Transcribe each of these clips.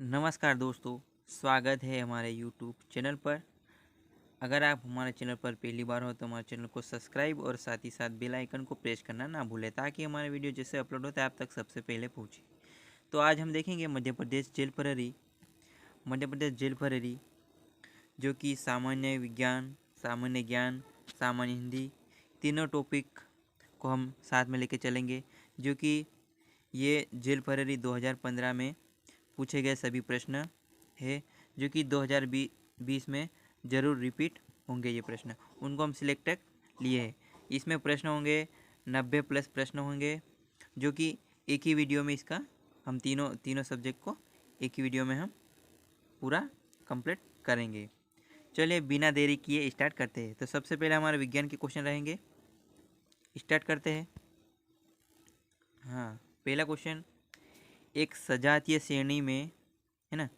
नमस्कार दोस्तों, स्वागत है हमारे यूट्यूब चैनल पर। अगर आप हमारे चैनल पर पहली बार हो तो हमारे चैनल को सब्सक्राइब और साथ ही साथ बेल आइकन को प्रेस करना ना भूलें ताकि हमारे वीडियो जैसे अपलोड होता है आप तक सबसे पहले पहुंचे। तो आज हम देखेंगे मध्य प्रदेश जेल प्रहरी जो कि सामान्य विज्ञान, सामान्य ज्ञान, सामान्य हिंदी तीनों टॉपिक को हम साथ में लेके चलेंगे। जो कि ये जेल प्रहरी 2015 में पूछे गए सभी प्रश्न है, जो कि 2020 में ज़रूर रिपीट होंगे। ये प्रश्न उनको हम सिलेक्ट लिए हैं। इसमें प्रश्न होंगे 90 प्लस प्रश्न होंगे, जो कि एक ही वीडियो में इसका हम तीनों सब्जेक्ट को एक ही वीडियो में हम पूरा कंप्लीट करेंगे। चलिए बिना देरी किए स्टार्ट करते हैं। तो सबसे पहले हमारे विज्ञान के क्वेश्चन रहेंगे, स्टार्ट करते हैं। हाँ, पहला क्वेश्चन, एक सजातीय श्रेणी में, है ना,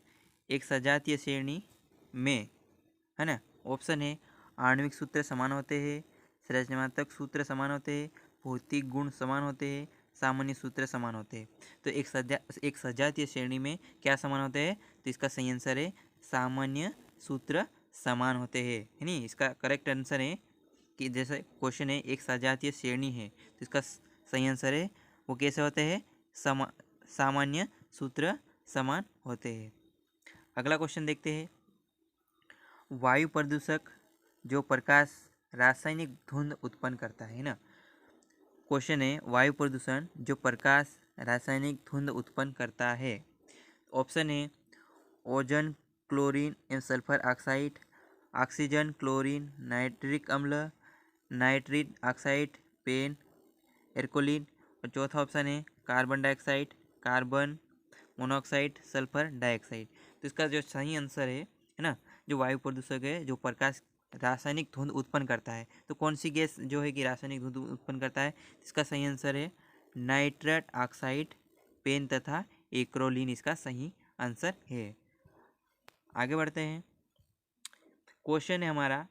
एक सजातीय श्रेणी में, है ना, ऑप्शन है आणविक सूत्र समान होते हैं, संरचनात्मक सूत्र समान होते हैं, भौतिक गुण समान होते हैं, सामान्य सूत्र समान होते हैं। तो एक सजातीय श्रेणी में क्या समान होते हैं? तो इसका सही आंसर है सामान्य सूत्र समान होते हैं, है नहीं। इसका करेक्ट आंसर है कि जैसे क्वेश्चन है एक सजातीय श्रेणी है तो इसका सही आंसर है वो कैसे होते हैं? सामान्य सूत्र समान होते हैं। अगला क्वेश्चन देखते हैं, वायु प्रदूषक जो प्रकाश रासायनिक धुंध उत्पन्न करता है ना। क्वेश्चन है वायु प्रदूषण जो प्रकाश रासायनिक धुंध उत्पन्न करता है। ऑप्शन है ओजोन, क्लोरीन एवं sulphur oxide, oxygen, chlorine, nitric अम्ल, नाइट्रिक ऑक्साइड, पेन, एल्कोलिन। और चौथा ऑप्शन है carbon dioxide, carbon monoxide, sulphur dioxide. तो इसका जो सही आंसर है ना, जो वायु प्रदूषक है जो प्रकाश रासायनिक धुंध उत्पन्न करता है, तो कौन सी गैस जो है कि रासायनिक धुंध उत्पन्न करता है? इसका सही आंसर है नाइट्रस ऑक्साइड, पेन तथा एक्रोलीन इसका सही आंसर है। आगे बढ़ते हैं। क्वेश्चन है हमारा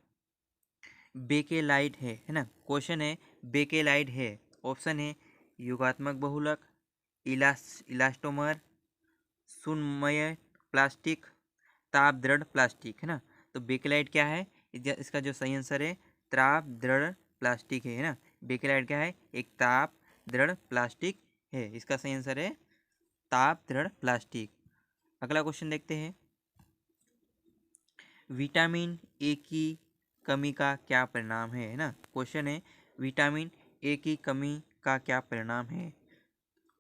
बेकेलाइट है ना। क्वेश्चन है बेकेलाइट है। ऑप्शन है युगात्मक बहुलक, इलास्टोमर, सुनमय प्लास्टिक, ताप दृढ़ प्लास्टिक, है ना। तो बेकेलाइट क्या है? इसका जो सही आंसर है ताप दृढ़ प्लास्टिक है ना। बेकेलाइट क्या है? एक ताप दृढ़ प्लास्टिक है। इसका सही आंसर है ताप दृढ़ प्लास्टिक। अगला क्वेश्चन देखते हैं, विटामिन ए की कमी का क्या परिणाम है ना। क्वेश्चन है विटामिन ए की कमी का क्या परिणाम है।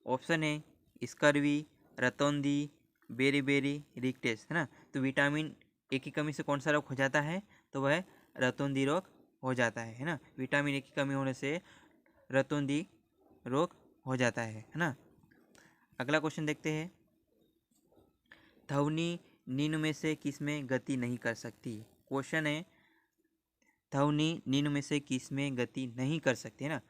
ऑप्शन है स्कर्वी, रतौंधी, बेरी रिक्टेस, है ना। तो विटामिन ए की कमी से कौन सा रोग हो जाता है? तो वह रतौंधी रोग हो जाता है ना। विटामिन ए की कमी होने से रतौंधी रोग हो जाता है ना। अगला क्वेश्चन देखते हैं, ध्वनि निम्न में से किस में गति नहीं कर सकती। क्वेश्चन है ध्वनि निम्न में से किस में गति नहीं कर सकती, है ना।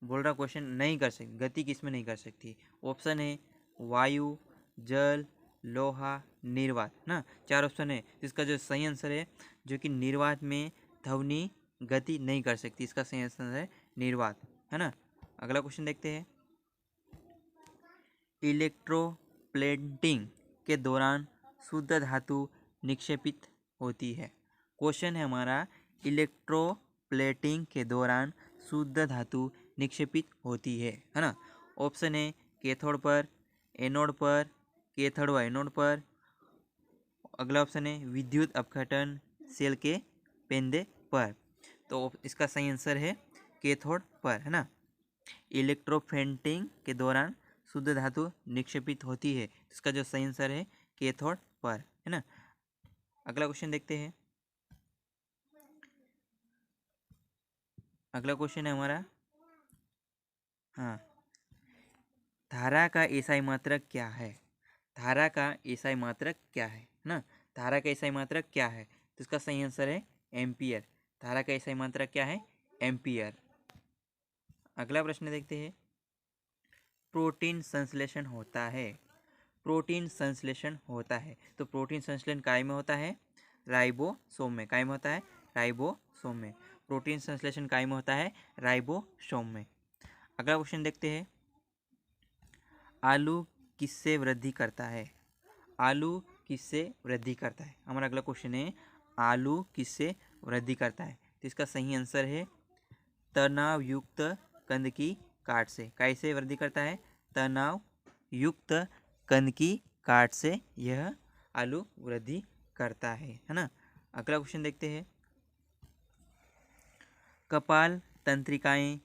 बोल रहा क्वेश्चन नहीं कर सकती, गति किस में नहीं कर सकती। ऑप्शन है वायु, जल, लोहा, निर्वात, ना। चार ऑप्शन है, इसका जो सही आंसर है जो कि निर्वात में ध्वनि गति नहीं कर सकती, इसका सही आंसर है निर्वात, है ना। अगला क्वेश्चन देखते हैं, इलेक्ट्रोप्लेटिंग के दौरान शुद्ध धातु निक्षेपित होती है। क्वेश्चन है हमारा इलेक्ट्रोप्लेटिंग के दौरान शुद्ध धातु निक्षेपित होती है ना। ऑप्शन है कैथोड पर, एनोड पर, कैथोड व एनोड पर। अगला ऑप्शन है विद्युत अपघटन सेल के पेंदे पर। तो इसका सही आंसर है कैथोड पर, है ना। इलेक्ट्रोप्लेटिंग के दौरान शुद्ध धातु निक्षेपित होती है, इसका जो सही आंसर है कैथोड पर, है ना। अगला क्वेश्चन देखते हैं, अगला क्वेश्चन है हमारा, हाँ, धारा का एसआई मात्रक क्या है। धारा का एसआई मात्रक क्या है ना। धारा का एसआई मात्रक क्या है? तो इसका सही आंसर है एम्पियर। धारा का एसआई मात्रक क्या है? एम्पियर। अगला प्रश्न देखते हैं, प्रोटीन संश्लेषण होता है। प्रोटीन संश्लेषण होता है तो प्रोटीन संश्लेषण काय में होता है? राइबोसोम में। काय में होता है? राइबोसोम में। प्रोटीन संश्लेषण काय में होता है? राइबोसोम में। अगला क्वेश्चन देखते हैं, आलू किससे वृद्धि करता है। आलू किससे वृद्धि करता है? हमारा अगला क्वेश्चन है आलू किससे वृद्धि करता है? तो इसका सही आंसर है तनाव युक्त कंद की काट से। कैसे वृद्धि करता है? तनाव युक्त कंद की काट से यह आलू वृद्धि करता है ना। अगला क्वेश्चन देखते हैं। कपाल तंत्रिकाएं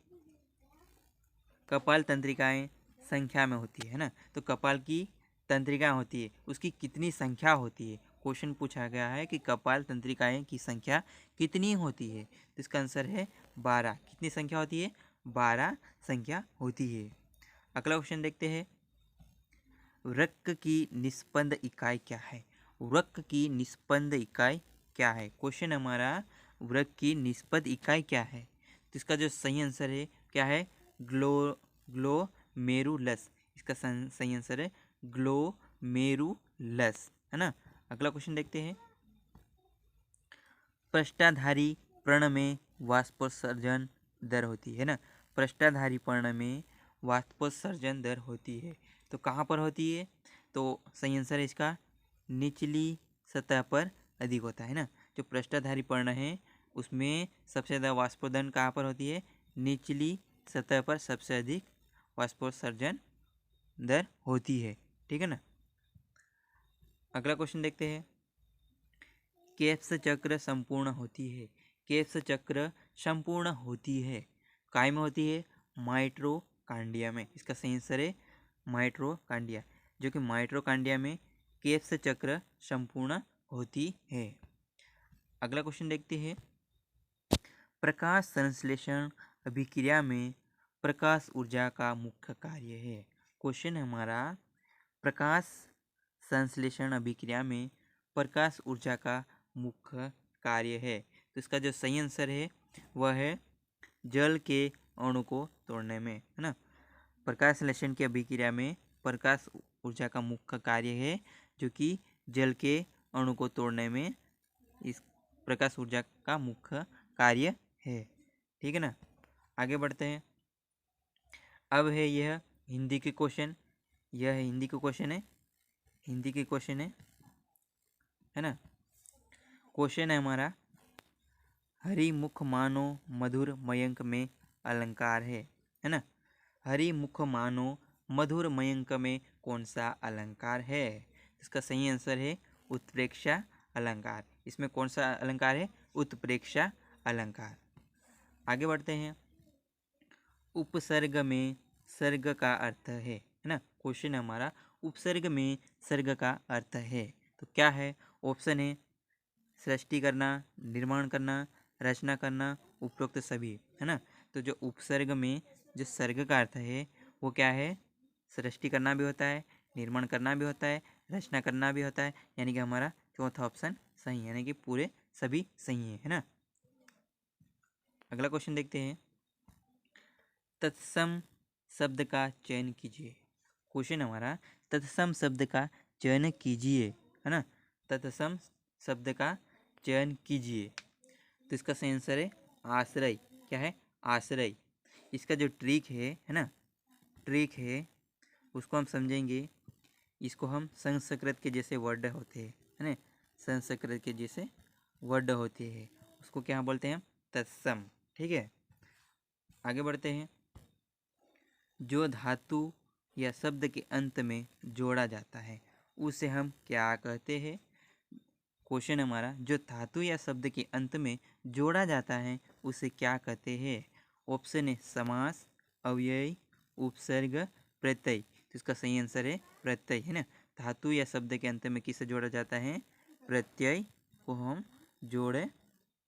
संख्या में होती है ना। तो कपाल की तंत्रिकाएं होती है, उसकी कितनी संख्या होती है? क्वेश्चन पूछा गया है कि कपाल तंत्रिकाएं की संख्या कितनी होती है? तो इसका आंसर है 12। कितनी संख्या होती है? 12 संख्या होती है। अगला क्वेश्चन देखते हैं। वृक्क की निस्पंद इकाई क्या है? वृक्क की निस्पंद इकाई क्या है? क्वेश्चन हमारा वृक्क की निस्पंद इकाई क्या है? तो इसका जो सही आंसर है क्या है? ग्लोमेरुलस। इसका सही आंसर है ग्लोमेरुलस, है ना। अगला क्वेश्चन देखते हैं। पृष्ठाधारी पर्ण में वाष्पोत्सर्जन दर होती है ना। पृष्ठाधारी पर्ण में वाष्पोत्सर्जन दर होती है, तो कहाँ पर होती है? तो सही आंसर है इसका निचली सतह पर अधिक होता है ना। जो पृष्ठाधारी पर्ण है उसमें सबसे ज़्यादा वाष्पोत्सर्जन कहाँ पर होती है? निचली सतह पर सबसे अधिक वाष्पोत्सर्जन दर होती है, ठीक है ना। अगला क्वेश्चन देखते हैं। केप्स चक्र संपूर्ण होती है। केप्स चक्र संपूर्ण होती है, काय में होती है? माइटोकांड्रिया में। इसका सही आंसर है माइटोकांड्रिया, जो कि माइटोकांड्रिया में केप्स चक्र संपूर्ण होती है। अगला क्वेश्चन देखते हैं। प्रकाश संश्लेषण अभिक्रिया में प्रकाश ऊर्जा का मुख्य कार्य है। क्वेश्चन हमारा प्रकाश संश्लेषण अभिक्रिया में प्रकाश ऊर्जा का मुख्य कार्य है। तो इसका जो सही आंसर है वह है जल के अणु को तोड़ने में, है ना। प्रकाश संश्लेषण की अभिक्रिया में प्रकाश ऊर्जा का मुख्य कार्य है, जो कि जल के अणु को तोड़ने में इस प्रकाश ऊर्जा का मुख्य कार्य है, ठीक है ना। आगे बढ़ते हैं। अब है यह हिंदी के क्वेश्चन। यह हिंदी के क्वेश्चन है, हिंदी के क्वेश्चन है ना। क्वेश्चन है हमारा हरिमुख मानो मधुर मयंक में अलंकार है ना। हरिमुख मानो मधुर मयंक में कौन सा अलंकार है? इसका सही आंसर है उत्प्रेक्षा अलंकार। इसमें कौन सा अलंकार है? उत्प्रेक्षा अलंकार। आगे बढ़ते हैं। उपसर्ग में सर्ग का अर्थ है ना। क्वेश्चन हमारा उपसर्ग में सर्ग का अर्थ है, तो क्या है? ऑप्शन है सृष्टि करना, निर्माण करना, रचना करना, उपरोक्त सभी, है ना। तो जो उपसर्ग में जो सर्ग का अर्थ है वो क्या है? सृष्टि करना भी होता है, निर्माण करना भी होता है, रचना करना भी होता है, यानी कि हमारा चौथा ऑप्शन सही है, यानी कि पूरे सभी सही है ना। अगला क्वेश्चन देखते हैं। तत्सम शब्द का चयन कीजिए। क्वेश्चन हमारा तत्सम शब्द का चयन कीजिए, है ना। तत्सम शब्द का चयन कीजिए। तो इसका सही आंसर है आश्रय। क्या है? आश्रय। इसका जो ट्रिक है ना, ट्रिक है उसको हम समझेंगे। इसको हम संस्कृत के जैसे वर्ड होते हैं, है ना। संस्कृत के जैसे वर्ड होते हैं, उसको क्या बोलते हैं? तत्सम, ठीक है। आगे बढ़ते हैं। जो धातु या शब्द के अंत में जोड़ा जाता है उसे हम क्या कहते हैं? क्वेश्चन हमारा जो धातु या शब्द के अंत में जोड़ा जाता है उसे क्या कहते हैं? ऑप्शन है समास, अव्यय, उपसर्ग, प्रत्यय। तो इसका सही आंसर है प्रत्यय, है ना। धातु या शब्द के अंत में किसे जोड़ा जाता है? प्रत्यय को हम जोड़े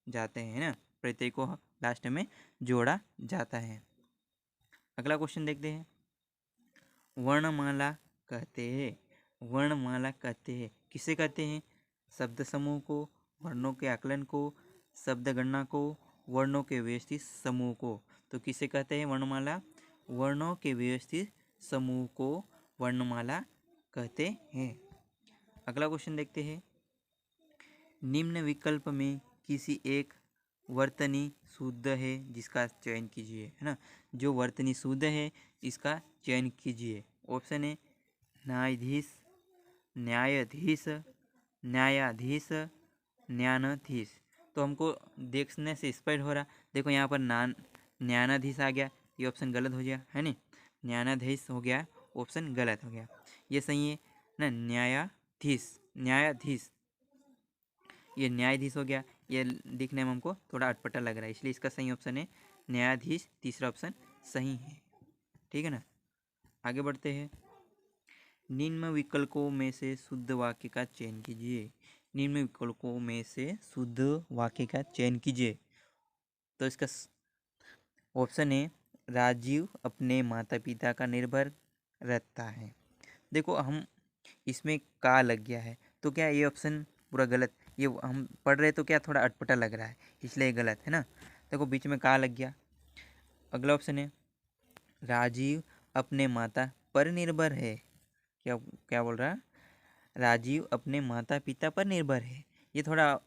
जाते हैं ना। प्रत्यय को लास्ट में जोड़ा जाता है। अगला क्वेश्चन देखते हैं। वर्णमाला कहते हैं। वर्णमाला कहते हैं किसे कहते हैं? शब्द समूह को, वर्णों के आकलन को, शब्द गणना को, वर्णों के व्यवस्थित समूह को। तो किसे कहते हैं वर्णमाला? वर्णों के व्यवस्थित समूह को वर्णमाला कहते हैं। अगला क्वेश्चन देखते हैं। निम्न विकल्प में किसी एक वर्तनी शुद्ध है जिसका चयन कीजिए, है ना। जो वर्तनी शुद्ध है इसका चयन कीजिए। ऑप्शन है न्यायाधीश, न्यायाधीश, न्यायाधीश, न्यायाधीश। तो हमको देखने से स्पष्ट हो रहा, देखो यहाँ पर न्यायाधीश आ गया, ये ऑप्शन गलत हो गया है नहीं, न्यायाधीश हो गया, ऑप्शन गलत हो गया। ये सही है ना, न्यायाधीश, न्यायाधीश, ये न्यायाधीश हो गया। ये दिखने में हमको थोड़ा अटपटा लग रहा है, इसलिए इसका सही ऑप्शन है न्यायाधीश, तीसरा ऑप्शन सही है। ठीक है ना, आगे बढ़ते हैं। निम्न विकल्पों में से शुद्ध वाक्य का चयन कीजिए। निम्न विकल्पों में से शुद्ध वाक्य का चयन कीजिए। तो इसका ऑप्शन है राजीव अपने माता पिता का निर्भर रहता है। देखो हम इसमें का लग गया है, तो क्या ये ऑप्शन पूरा गलत, ये हम पढ़ रहे तो क्या थोड़ा अटपटा लग रहा है, इसलिए गलत है ना। देखो बीच में का लग गया। अगला ऑप्शन है राजीव अपने माता पर निर्भर है। क्या क्या बोल रहा है, राजीव अपने माता पिता पर निर्भर है, ये थोड़ा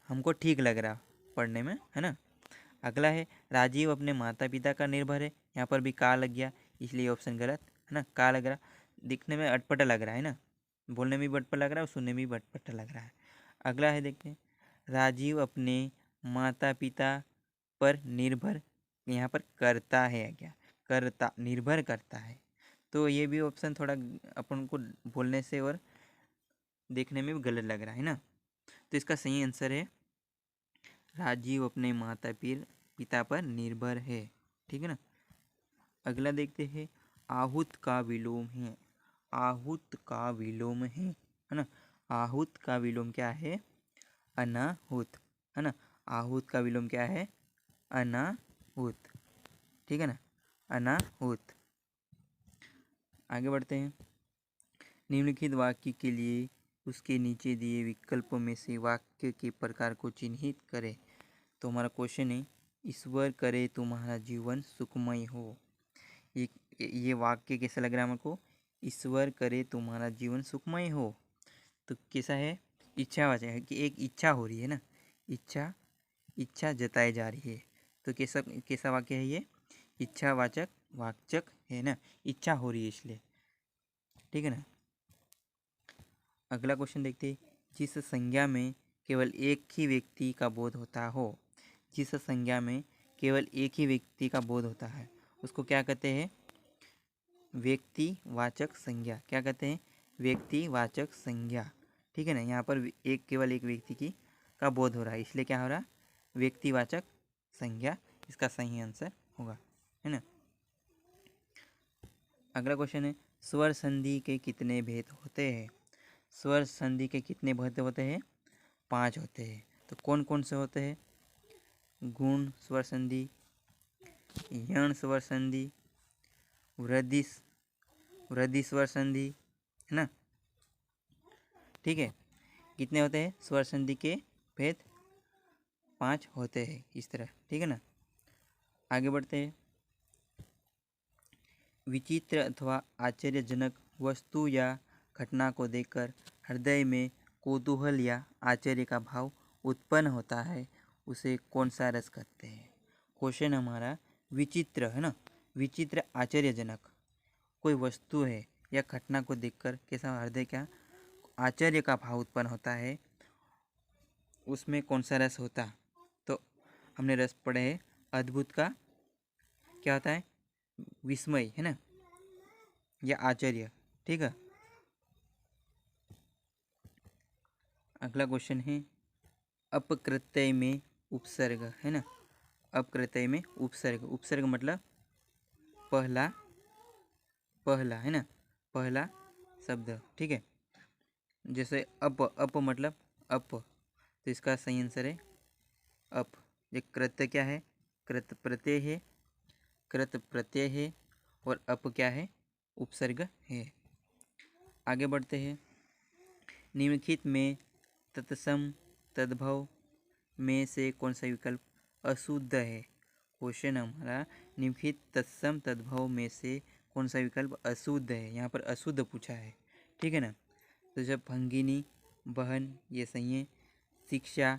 हमको ठीक लग रहा पढ़ने में, है ना। अगला है राजीव अपने माता पिता का निर्भर है, यहाँ पर भी का लग गया, इसलिए ऑप्शन गलत है ना। का लग रहा, दिखने में अटपटा लग रहा है ना, बोलने में भी अटपटा लग रहा है और सुनने में भी अटपटा लग रहा है। अगला है देखते हैं, राजीव अपने माता पिता पर निर्भर, यहाँ पर करता है, क्या करता, निर्भर करता है। तो ये भी ऑप्शन थोड़ा अपन को बोलने से और देखने में भी गलत लग रहा है ना। तो इसका सही आंसर है राजीव अपने माता पिता पर निर्भर है। ठीक है ना, अगला देखते हैं, आहूत का विलोम है। आहूत का विलोम है ना। आहूत का विलोम क्या है, अनाहूत, है ना। आहूत का विलोम क्या है, अनाहूत। ठीक है ना, अनाहूत। आगे बढ़ते हैं। निम्नलिखित वाक्य के लिए उसके नीचे दिए विकल्पों में से वाक्य के प्रकार को चिन्हित करें। तो हमारा क्वेश्चन है, ईश्वर करे तुम्हारा जीवन सुखमय हो। ये वाक्य कैसा लग रहा है हमको, ईश्वर करे तुम्हारा जीवन सुखमय हो। तो कैसा है, इच्छावाचक है कि एक इच्छा हो रही है ना, इच्छा, इच्छा जताई जा रही है। तो कैसा कैसा वाक्य है ये, इच्छावाचक वाचक है ना, इच्छा हो रही है इसलिए। ठीक है ना, अगला क्वेश्चन देखते हैं, जिस संज्ञा में केवल एक ही व्यक्ति का बोध होता हो। जिस संज्ञा में केवल एक ही व्यक्ति का बोध होता है उसको क्या कहते हैं, व्यक्तिवाचक संज्ञा। क्या कहते हैं, व्यक्तिवाचक संज्ञा। ठीक है ना, यहाँ पर एक केवल एक व्यक्ति की का बोध हो रहा है, इसलिए क्या हो रहा, व्यक्तिवाचक संज्ञा इसका सही आंसर होगा, है ना। अगला क्वेश्चन है, स्वर संधि के कितने भेद होते हैं। स्वर संधि के कितने भेद होते हैं, 5 होते हैं। तो कौन कौन से होते हैं, गुण स्वर संधि, यण स्वर संधि, वृद्धि वृद्धि स्वर संधि, है ना। ठीक है, कितने होते हैं स्वर संधि के भेद, 5 होते हैं इस तरह। ठीक है ना, आगे बढ़ते हैं। विचित्र अथवा आश्चर्यजनक वस्तु या घटना को देखकर हृदय में कौतूहल या आश्चर्य का भाव उत्पन्न होता है, उसे कौन सा रस कहते हैं। क्वेश्चन हमारा विचित्र है ना, विचित्र आश्चर्यजनक कोई वस्तु है या घटना को देखकर कैसा हृदय क्या आश्चर्य का भाव उत्पन्न होता है, उसमें कौन सा रस होता। तो हमने रस पढ़े है, अद्भुत का क्या होता है, विस्मय, है ना, या आश्चर्य। ठीक है, अगला क्वेश्चन है, अपकृत्यय में उपसर्ग, है ना। अपकृत्यय में उपसर्ग, उपसर्ग मतलब पहला, पहला, है ना, पहला शब्द। ठीक है, जैसे अप मतलब अप, तो इसका सही आंसर है अप। ये कृत्य क्या है, कृत प्रत्यय है, कृत प्रत्यय है, और अप क्या है, उपसर्ग है। आगे बढ़ते हैं। निम्नलिखित में तत्सम तद्भव में से कौन सा विकल्प अशुद्ध है। क्वेश्चन हमारा, निम्नलिखित तत्सम तद्भव में से कौन सा विकल्प अशुद्ध है, यहाँ पर अशुद्ध पूछा है। ठीक है ना, तो जब भंगिनी, बहन, ये सही है। शिक्षा,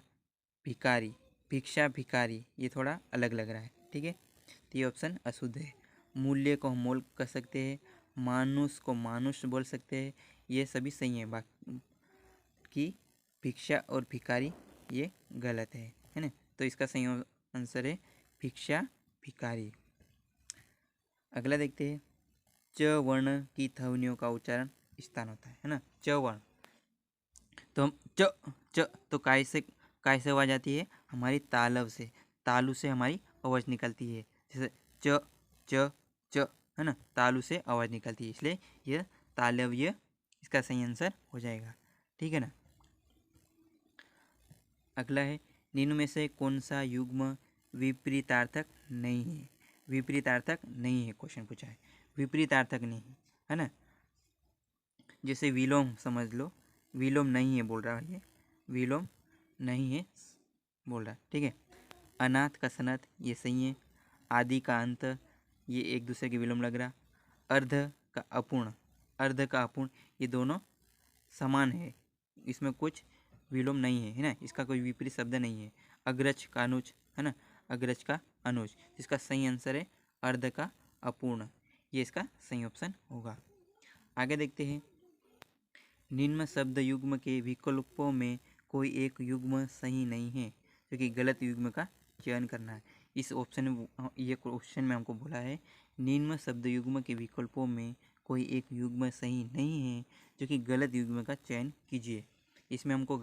भिखारी, भिक्षा, भिखारी, ये थोड़ा अलग लग रहा है। ठीक है, तो ये ऑप्शन अशुद्ध है। मूल्य को हम मोल कह सकते हैं, मानुष को मानुष बोल सकते हैं, ये सभी सही है। बाकी भिक्षा और भिखारी ये गलत है ना। तो इसका सही आंसर है भिक्षा भिखारी। अगला देखते हैं, च वर्ण की ध्वनियों का उच्चारण इस स्थान होता है ना। च वर्ण, तो हम च तो काय से आवाज आती है, हमारी तालव से, तालु से हमारी आवाज निकलती है। जैसे च च च है ना, तालु से आवाज निकलती है, इसलिए यह तालव्य इसका सही आंसर हो जाएगा। ठीक है ना। अगला है, निम्न में से कौन सा युग्म विपरीतार्थक नहीं है। विपरीतार्थक नहीं है, क्वेश्चन पूछा है, विपरीतार्थक नहीं है ना। जैसे विलोम समझ लो, विलोम नहीं है बोल रहा है, ये विलोम नहीं है बोल रहा है। ठीक है। अनाथ का सनत ये सही है। आदि का अंत ये एक दूसरे के विलोम लग रहा। अर्ध का अपूर्ण, अर्ध का अपूर्ण ये दोनों समान है, इसमें कुछ विलोम नहीं है ना, इसका कोई विपरीत शब्द नहीं है। अग्रज का अनुज है ना, अग्रज का अनुज, इसका सही आंसर है अर्ध का अपूर्ण, ये इसका सही ऑप्शन होगा। आगे देखते हैं, निम्न शब्द युग्म के विकल्पों में कोई एक युग्म सही नहीं है, क्योंकि गलत युग्म का चयन करना है। इस ऑप्शन में, ये क्वेश्चन में हमको बोला है निम्न शब्द युग्म के विकल्पों में कोई एक युग्म सही नहीं है, जो कि गलत युग्म का चयन कीजिए। इसमें हमको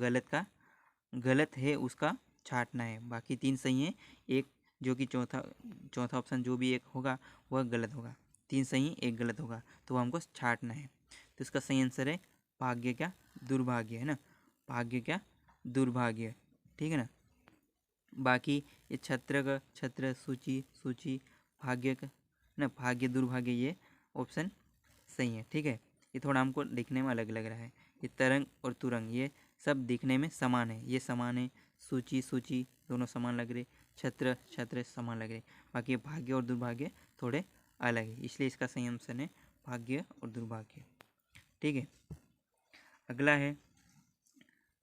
गलत है उसका छांटना है, बाकी तीन सही है, एक जो कि चौथा ऑप्शन जो भी एक होगा वह गलत होगा। तीन सही एक गलत होगा, तो वह हमको छांटना है। तो इसका सही आंसर है भाग्य क्या दुर्भाग्य है ना, भाग्य क्या दुर्भाग्य। ठीक है ना। बाकी ये छत्र सूची भाग्य का ना, भाग्य दुर्भाग्य ये ऑप्शन सही है। ठीक है। ये थोड़ा हमको दिखने में अलग लग रहा है। ये तरंग और तुरंग ये सब दिखने में समान है, ये समान है। सूची दोनों समान लग रहे, छत्र समान लग रहे, बाकी भाग्य और दुर्भाग्य थोड़े अलग है, इसलिए इसका सही ऑप्शन है भाग्य और दुर्भाग्य। ठीक है। अगला है,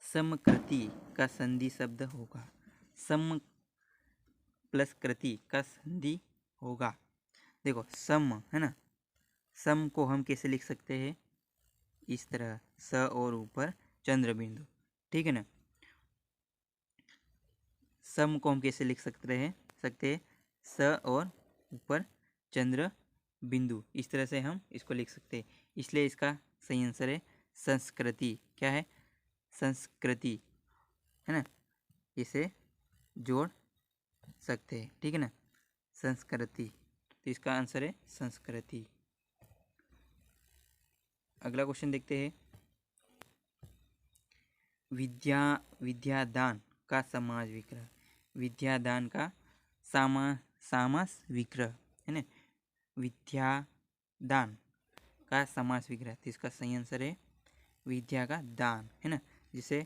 समकृति का संधि शब्द होगा। सम प्लस कृति का संधि होगा। देखो सम है ना, सम को हम कैसे लिख सकते हैं, इस तरह, स और ऊपर चंद्र बिंदु। ठीक है ना। सम को हम कैसे लिख सकते हैं स और ऊपर चंद्र बिंदु, इस तरह से हम इसको लिख सकते हैं, इसलिए इसका सही आंसर है संस्कृति। क्या है, संस्कृति है ना, इसे जोड़ सकते हैं। ठीक है ना, संस्कृति, तो इसका आंसर है संस्कृति। अगला क्वेश्चन देखते हैं, विद्यादान का समास विग्रह। विद्यादान का समास विग्रह है ना, विद्यादान का समास विग्रह, तो इसका सही आंसर है विद्या का दान है ना। जिसे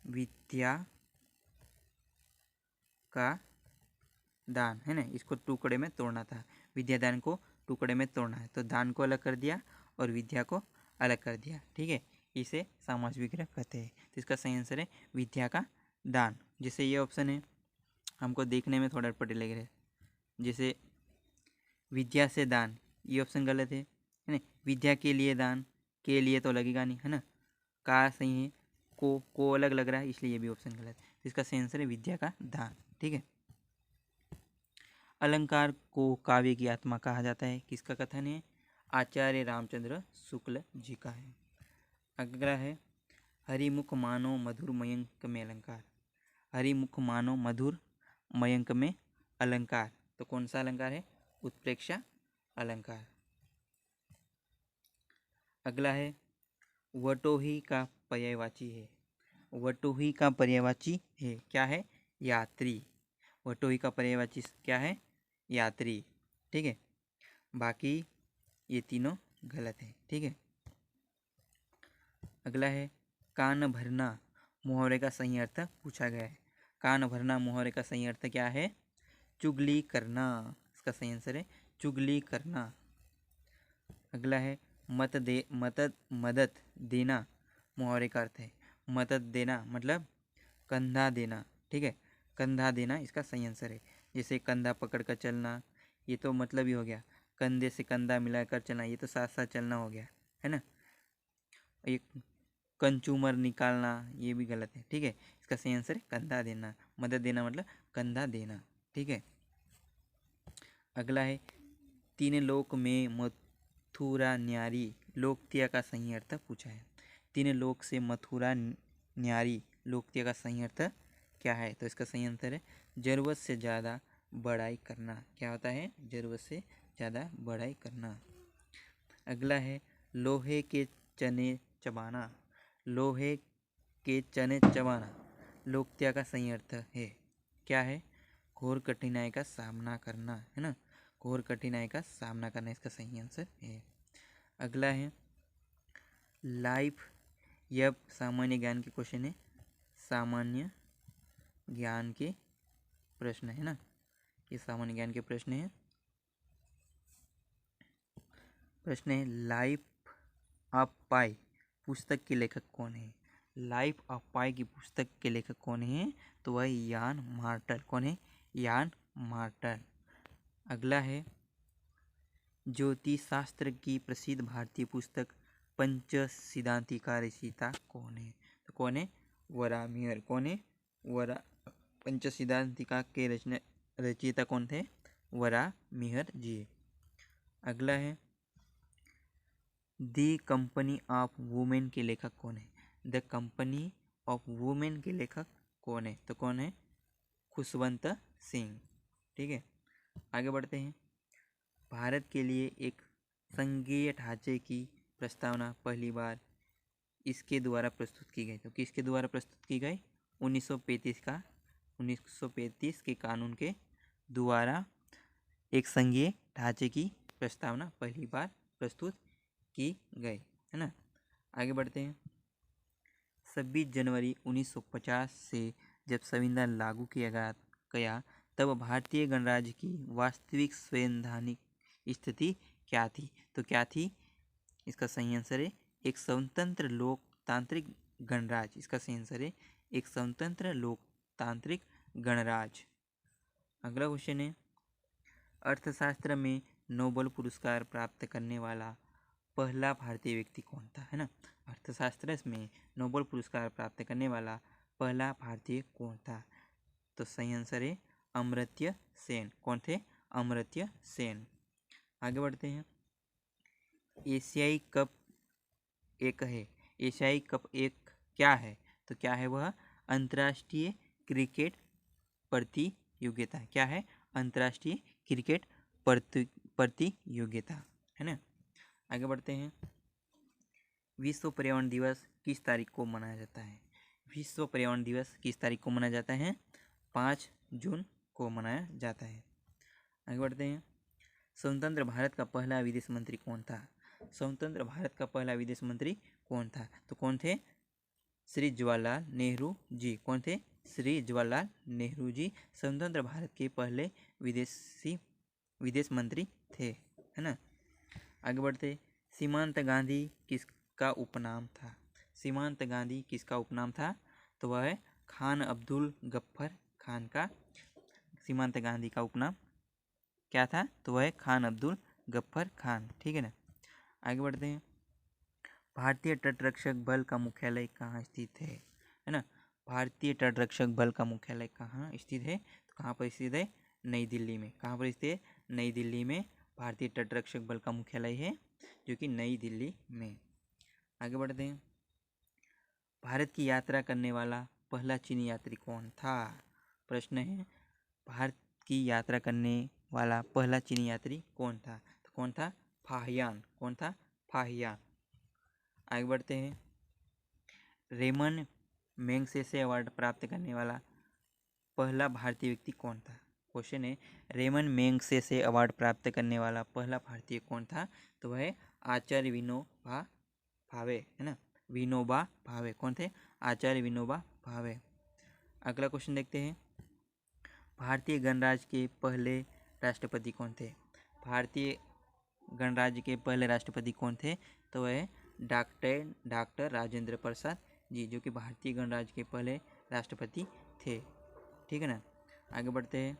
विद्या का दान है ना, इसको टुकड़े में तोड़ना था, विद्यादान को टुकड़े में तोड़ना है, तो दान को अलग कर दिया और विद्या को अलग कर दिया। ठीक है, इसे समास विग्रह कहते हैं। तो इसका सही आंसर है विद्या का दान। जैसे ये ऑप्शन है, हमको देखने में थोड़ा अटपटे लग रहे, जैसे विद्या से दान, ये ऑप्शन गलत है ना। विद्या के लिए दान, के लिए तो लगेगा नहीं है ना, का सही है, को अलग लग रहा है, इसलिए ये भी ऑप्शन गलत है। तो इसका सही आंसर है विद्या का दान। ठीक है। अलंकार को काव्य की आत्मा कहा जाता है, किसका कथन है, आचार्य रामचंद्र शुक्ल जी का है। अगला है, हरिमुख मानो मधुर मयंक में अलंकार। हरिमुख मानो मधुर मयंक में अलंकार, तो कौन सा अलंकार है, उत्प्रेक्षा अलंकार। अगला है, वटोही का पर्यायवाची है। वटोही का पर्यायवाची है, क्या है, यात्री। वटोही का पर्यायवाची क्या है, यात्री। ठीक है, बाकी ये तीनों गलत है। ठीक है। अगला है, कान भरना मुहावरे का सही अर्थ पूछा गया है। कान भरना मुहावरे का सही अर्थ क्या है, चुगली करना, इसका सही आंसर है चुगली करना। अगला है, मदद देना मुहावरे का अर्थ है, मदद देना मतलब कंधा देना। ठीक है, कंधा देना इसका सही आंसर है। जैसे कंधा पकड़ कर चलना, ये तो मतलब ही हो गया, कंधे से कंधा मिलाकर चलना, ये तो साथ साथ चलना हो गया है ना। एक कंज्यूमर निकालना, ये भी गलत है। ठीक है, इसका सही आंसर है कंधा देना। मदद देना मतलब कंधा देना। ठीक है, अगला है तीन लोक में मथुरा न्यारी लोकतिया का सही अर्थ पूछा है। तीन लोक से मथुरा न्यारी लोकतिया का सही अर्थ क्या है? तो इसका सही आंसर है जरूरत से ज़्यादा बड़ाई करना। क्या होता है? जरूरत से ज़्यादा बड़ाई करना। अगला है लोहे के चने चबाना। लोहे के चने चबाना लोकतिया का सही अर्थ है क्या है? घोर कठिनाई का सामना करना, है ना, घोर कठिनाई का सामना करना इसका सही आंसर है। अगला है लाइफ, यह सामान्य ज्ञान के क्वेश्चन है, सामान्य ज्ञान के प्रश्न है ना, ये सामान्य ज्ञान के प्रश्न है। प्रश्न है लाइफ ऑफ पाई पुस्तक के लेखक कौन है? लाइफ ऑफ पाई की पुस्तक के लेखक कौन है? तो वह यान मार्टल। कौन है? यान मार्टल। अगला है ज्योतिष शास्त्र की प्रसिद्ध भारतीय पुस्तक पंच सिद्धांति का रचयिता कौन है? तो कौन है? वराहमिहिर। कौन है? पंच सिद्धांतिका के रचयिता कौन थे? वराहमिहिर जी। अगला है द कंपनी ऑफ वुमेन के लेखक कौन है? द कंपनी ऑफ वुमेन के लेखक कौन है? तो कौन है? खुशवंत सिंह। ठीक है, आगे बढ़ते हैं। भारत के लिए एक संघीय ढांचे की प्रस्तावना पहली बार इसके द्वारा प्रस्तुत की गई। तो किसके द्वारा प्रस्तुत की गई? 1935 के कानून के द्वारा एक संघीय ढांचे की प्रस्तावना पहली बार प्रस्तुत की गई, है ना। आगे बढ़ते हैं। 26 जनवरी 1950 से जब संविधान लागू किया गया तब भारतीय गणराज्य की वास्तविक संवैधानिक स्थिति क्या थी? तो क्या थी? इसका सही आंसर है एक स्वतंत्र लोकतांत्रिक गणराज्य। इसका सही आंसर है एक स्वतंत्र लोकतांत्रिक गणराज्य। अगला क्वेश्चन है अर्थशास्त्र में नोबेल पुरस्कार प्राप्त करने वाला पहला भारतीय व्यक्ति कौन था? है ना, अर्थशास्त्र में नोबेल पुरस्कार प्राप्त करने वाला पहला भारतीय कौन था? तो सही आंसर है अमर्त्य सेन। कौन थे? अमर्त्य सेन। आगे बढ़ते हैं। एशियाई कप एक है। एशियाई कप एक क्या है? तो क्या है वह? अंतर्राष्ट्रीय क्रिकेट प्रतियोगिता। क्या है? अंतर्राष्ट्रीय क्रिकेट प्रतियोगिता, है ना। आगे बढ़ते हैं। विश्व पर्यावरण दिवस किस तारीख को मनाया जाता है? विश्व पर्यावरण दिवस किस तारीख को मनाया जाता है? 5 जून को मनाया जाता है। आगे बढ़ते हैं। स्वतंत्र भारत का पहला विदेश मंत्री कौन था? स्वतंत्र भारत का पहला विदेश मंत्री कौन था? तो कौन थे? श्री जवाहरलाल नेहरू जी। कौन थे? श्री जवाहरलाल नेहरू जी स्वतंत्र भारत के पहले विदेश मंत्री थे, है ना। आगे बढ़ते। सीमांत गांधी किसका उपनाम था? सीमांत गांधी किसका उपनाम था? तो वह है खान अब्दुल गफ्फर खान का सीमांत गांधी का उपनाम क्या था? तो वह है खान अब्दुल गफ्फर खान। ठीक है ना। आगे बढ़ते हैं। भारतीय तटरक्षक बल का मुख्यालय कहाँ स्थित है? है ना, भारतीय तटरक्षक बल का मुख्यालय कहाँ स्थित है? तो कहाँ पर स्थित है? नई दिल्ली में। कहाँ पर स्थित है? नई दिल्ली में भारतीय तटरक्षक बल का मुख्यालय है, जो कि नई दिल्ली में। आगे बढ़ते हैं। भारत की यात्रा करने वाला पहला चीनी यात्री कौन था? प्रश्न है भारत की यात्रा करने वाला पहला चीनी यात्री कौन था? तो कौन था? फाहियान। कौन था? फाहियान। आगे बढ़ते हैं। रेमन मैगसेसे अवार्ड प्राप्त करने वाला पहला भारतीय व्यक्ति कौन था? क्वेश्चन है रेमन मैगसेसे अवार्ड प्राप्त करने वाला पहला भारतीय कौन था? तो वह आचार्य विनोबा भावे, है ना, विनोबा भावे। कौन थे? आचार्य विनोबा भावे। अगला क्वेश्चन देखते हैं। भारतीय गणराज्य के पहले राष्ट्रपति कौन थे? भारतीय गणराज्य के पहले राष्ट्रपति कौन थे? तो वह डॉक्टर राजेंद्र प्रसाद जी, जो कि भारतीय गणराज्य के पहले राष्ट्रपति थे। ठीक है ना। आगे बढ़ते हैं।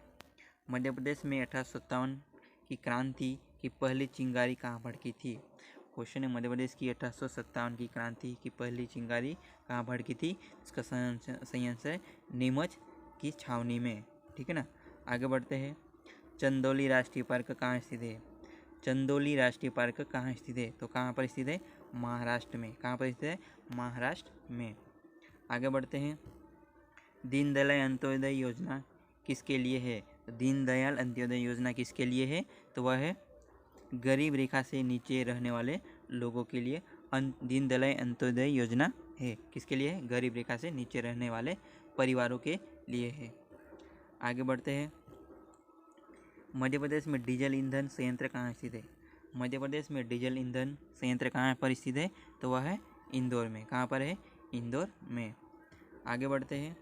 मध्य प्रदेश में 1857 की क्रांति की पहली चिंगारी कहाँ भड़की थी? क्वेश्चन है, मध्य प्रदेश की 1857 की क्रांति की पहली चिंगारी कहाँ भड़की थी? इसका सही आंसर है नीमच की छावनी में। ठीक है ना। आगे बढ़ते हैं। चंदौली राष्ट्रीय पार्क कहाँ स्थित है? चंदौली राष्ट्रीय पार्क कहाँ स्थित है? तो कहाँ पर स्थित है? महाराष्ट्र में। कहाँ पर स्थित है? महाराष्ट्र में। आगे बढ़ते हैं। दीनदयाल अंत्योदय योजना किसके लिए है? तो दीनदयाल अंत्योदय योजना किसके लिए है? तो वह है गरीब रेखा से नीचे रहने वाले लोगों के लिए दीनदयाल अंत्योदय योजना है। किसके लिए है? गरीब रेखा से नीचे रहने वाले परिवारों के लिए है। आगे बढ़ते हैं। मध्य प्रदेश में डीजल ईंधन संयंत्र कहाँ स्थित है? मध्य प्रदेश में डीजल ईंधन संयंत्र कहाँ पर स्थित है? तो वह है इंदौर में। कहाँ पर है? इंदौर में। आगे बढ़ते हैं।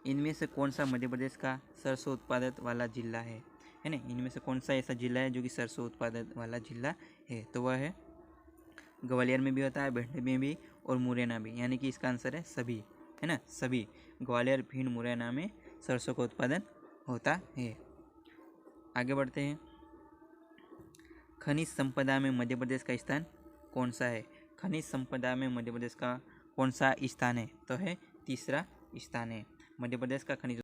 इनमें से कौन सा मध्य प्रदेश का सरसों उत्पादक वाला जिला है ना? इनमें से कौन सा ऐसा जिला है जो कि सरसों उत्पादक वाला जिला है? तो वह है ग्वालियर में भी होता है, भिंड में भी और मुरैना भी, यानी कि इसका आंसर है सभी, है ना। सभी ग्वालियर, भिंड, मुरैना में सरसों का उत्पादन होता है। आगे बढ़ते हैं। खनिज संपदा में मध्य प्रदेश का स्थान कौन सा है? खनिज संपदा में मध्य प्रदेश का कौन सा स्थान है? तो है तीसरा स्थान है। मध्य प्रदेश का खनिज